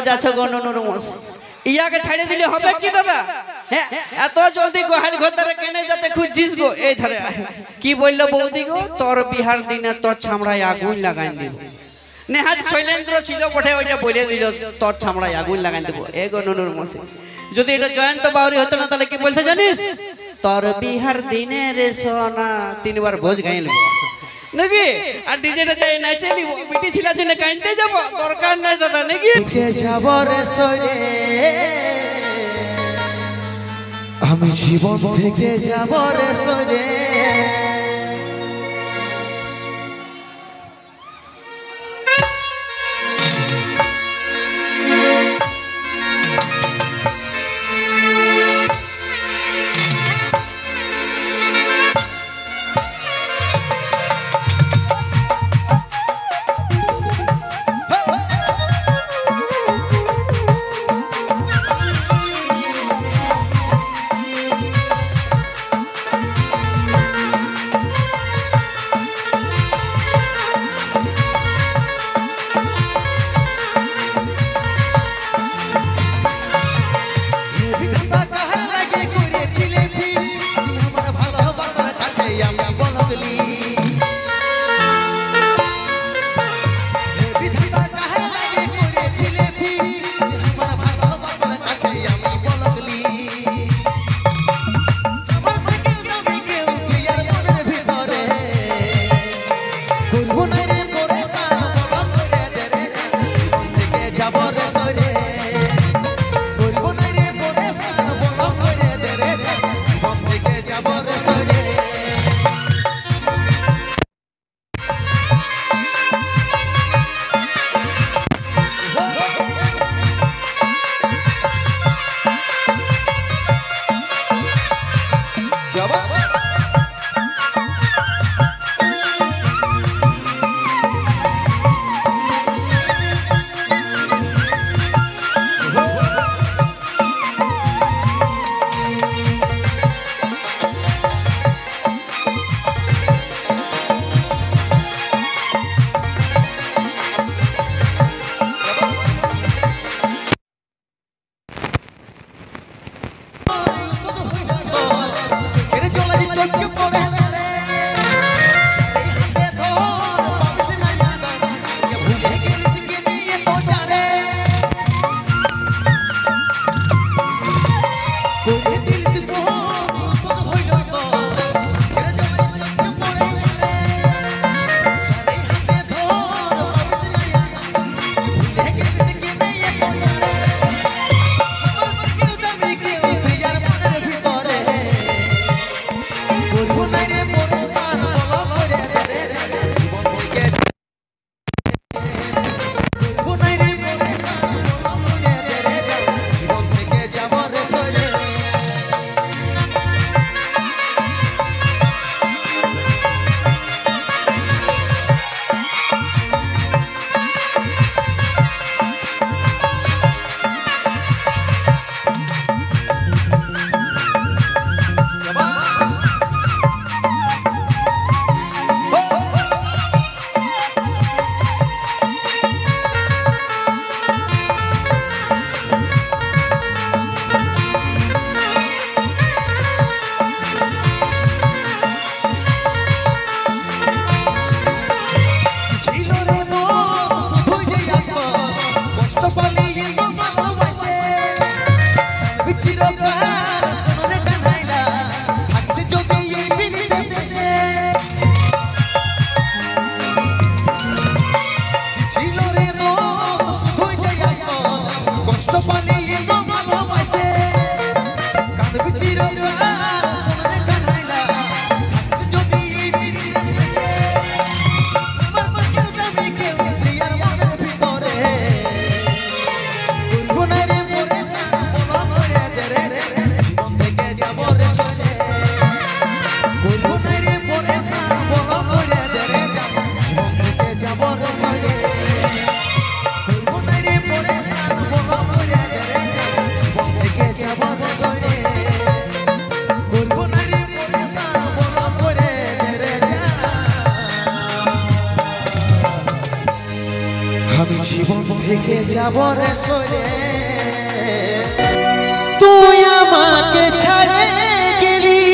যাচ্ছ গণনুর মশাই ইয়াকে ছাড়ে দিলে হবে কি দাদা হ্যাঁ এত জলদি গোহাল ঘর ধরে কেনে যেতে খুঁজছিস গো এই ধরে কি বললো বৌদি গো তোর বিহার দিনে তোর ছামড়ায় আগুন লাগাই দিব নেহাত শৈলেন্দ্র ছিল বটে ওইটা বলে দিল তোর ছামড়ায় আগুন লাগাই দেবো এ গণনুর মশাই যদি এটা জয়ন্ত বাউরি হতো না তাহলে কি বলতে জানিস তোর বিহার দিনে রে সোনা তিনবার ভোজ গাইল নাকি আর ডিজেটা চাই নাচে নিব বিটি ছিলার জন্য কাইনতে যাব দরকার নাই দাদা নাকি কে যাব রে সরে আমি জীবন থেকে যাব রে সরে জীবন থেকে যাব রে। তুই আমাকে ছাড়ে গেলি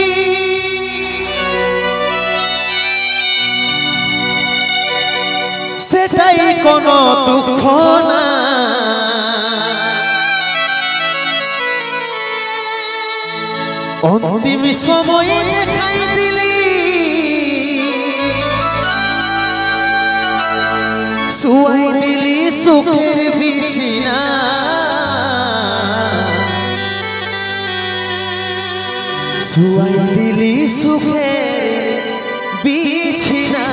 সেটাই কোনো দুঃখ না অন্তিম সময়ে দেখাই দিলি শুয়াই দিলি সুখের বিছানা শুয়াই দিলি সুখের বিছানা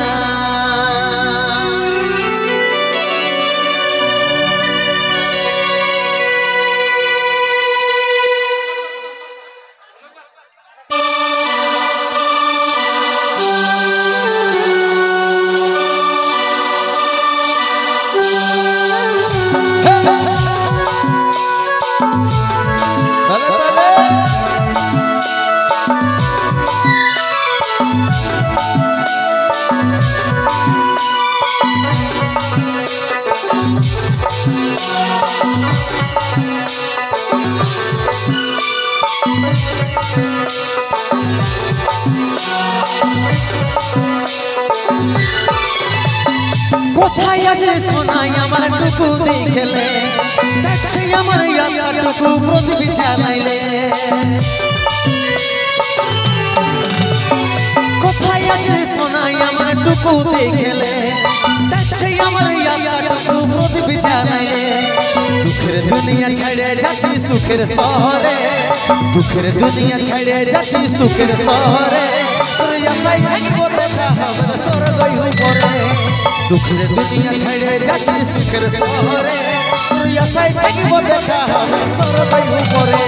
কোথায় আছে সোনাই আমার টুকু দেখলে দেখছে আমার টুকু প্রদীপ জ্বালাইলে কোথায় আছে সোনাই আমার টুকু দেখলে দেখছে আমার টুকু প্রদীপ জ্বালাইলে দুঃখের দুনিয়া ছেড়ে যাচ্ছি সুখের শহরে দুঃখের দুনিয়া ছেড়ে যাচ্ছি সুখের শহরে আশায় থাকবো দেখা হবে স্বর্গ উপরে দুঃখের দুনিয়া ছেড়ে যাচ্ছি সুখের শহরে আশায় থাকবো দেখা হবে স্বর্গ উপরে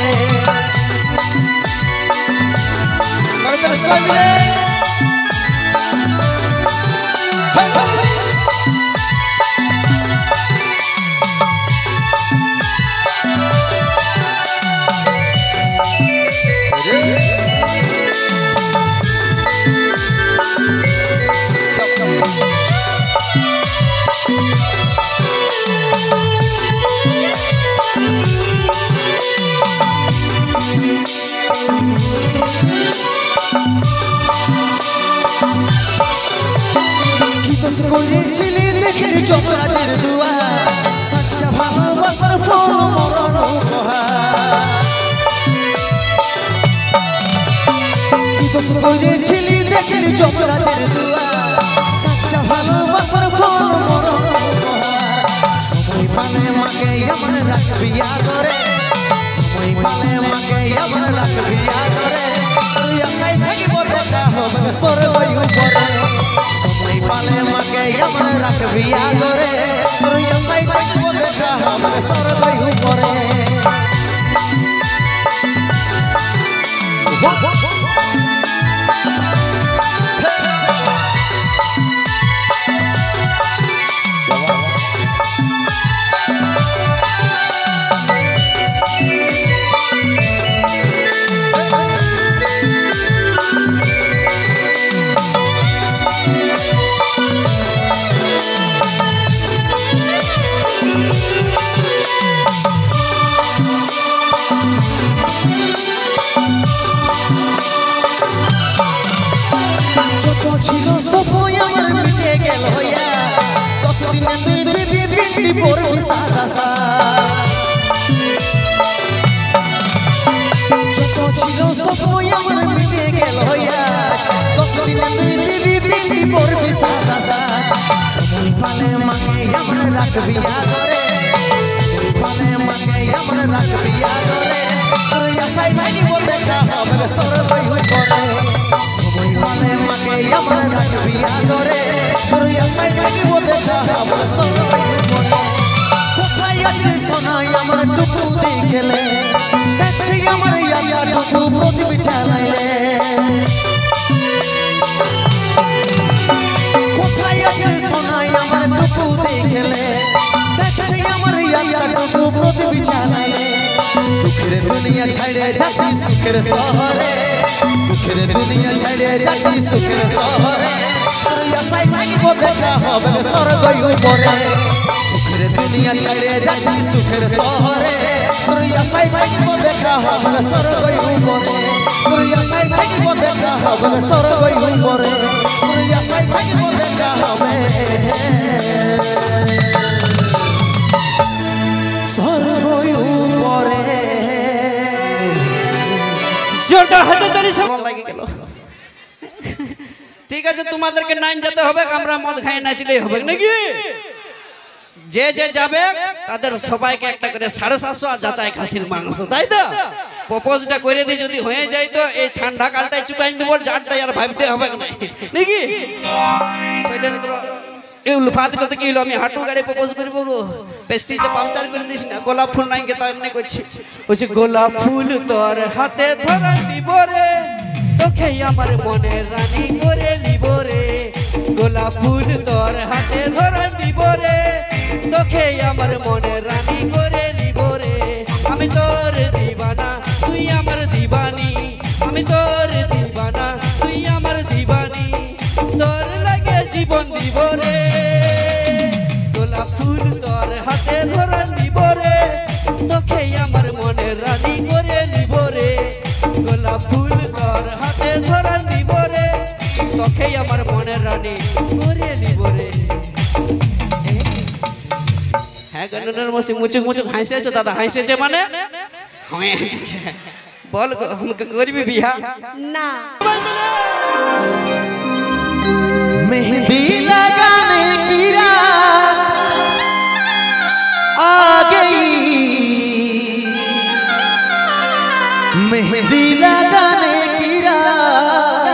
করেছিলি দেখে যমরাজের দুয়া সচ্চা ভালোবাসার ফল মরণ করেছিলি দেখে যমরাজের দুয়া সচ্চা ভালোবাসার ফল মরণ সময় পালে মাকে আমার রাখবি করে সময় পালে মাকে আমার রাখবি করে আশায় থাকিব দেখা হবে স্বর্গ উপরে সময় পালে মাকে আমার রাখবি করে আশায় থাকিব দেখা হবে স্বর্গ উপরে পালে মাকে আমার রাখবি করে পালে মাকে আমার রাখবি করে আশায় থাকিব দেখা হবে স্বর্গ উপরে সময় পালে মাকে আমার রাখবি করে আশায় থাকিব দেখা হবে স্বর্গ উপরে কোথায় আছে সোনাই আমার টুকু দেখলে দেখছি আমার টুকু প্রদীপ জ্বালাইলে কোথায় আছে সোনাই আমার টুকু দেখলে দেখছি আমার টুকু প্রদীপ জ্বালাইলে দুঃখের দুনিয়া ছেড়ে যাচ্ছি সুখের শহরে দুঃখের দুনিয়া ছেড়ে যাচ্ছি সুখের শহরে আশায় থাকিব দেখা হবে স্বর্গ উপরে ছেড়ে দুনিয়া ছেড়ে যাচ্ছি সুখের শহরে তোর আশায় থাকবো দেখা হবে স্বর্গই উপরে তোর আশায় থাকবো দেখা হবে স্বর্গই উপরে তোর আশায় থাকবো দেখা হবে স্বর্গই উপরে জোরটা হাতে ধরে সব লাগে গেল। ঠিক আছে তোমাদেরকে নাইন যেতে হবে, আমরা মদ খাই নাচলেই হবে নাকি? যে যে যাবে তাদের সবাইকে একটা করে 750 আর যাচাই খাসির মাংস, তাই তো? প্রপোজটা করে দিই, যদি হয়ে যায় তো এই ঠান্ডা কালটাই চুপাই নেব, জারটাই আর ভাবতে হবে নাকি? শৈলেন্দ্র এই উলফাত করতে কি হলো? আমি হাঁটু গাড়ি প্রপোজ করবো গো, পেস্টিজে পাংচার করে দিস না। গোলাপ ফুল নাই কে তার এমনি করছি, বলছি গোলাপ ফুল তোর হাতে ধরা দিব রে, তোকে আমার মনে রানী করে নিব রে। গোলাপ ফুল তোর হাতে ধরা দিব রে, তোকে আমার মনে রানী করে নিব রে। আমি তোর দিবানা তুই আমার দিবানি, আমি তোর দিবানা তুই আমার দিবানি, তোর লাগে জীবন দিব রে। গোলাপ ফুল তোর হাতে ধরা দিব রে, তোকে আমার মনে রানী করে নিব রে। গোলাপ ফুল তোর হাতে ধরা দিব রে, তোকে আমার মনে রানী করে নিব রে। হ্যাঁ গণনের মসি মুচুক মুচুক হাসিয়েছে দাদা, হাসিয়েছে মানে হয়ে গেছে। বল আমাকে করবি বিয়া না? मेहंदी लगाने की रात आ गई, मेहंदी लगाने की रात,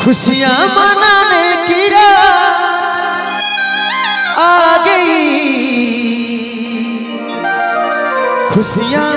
खुशियां मनाने की रात आ गई, खुशियां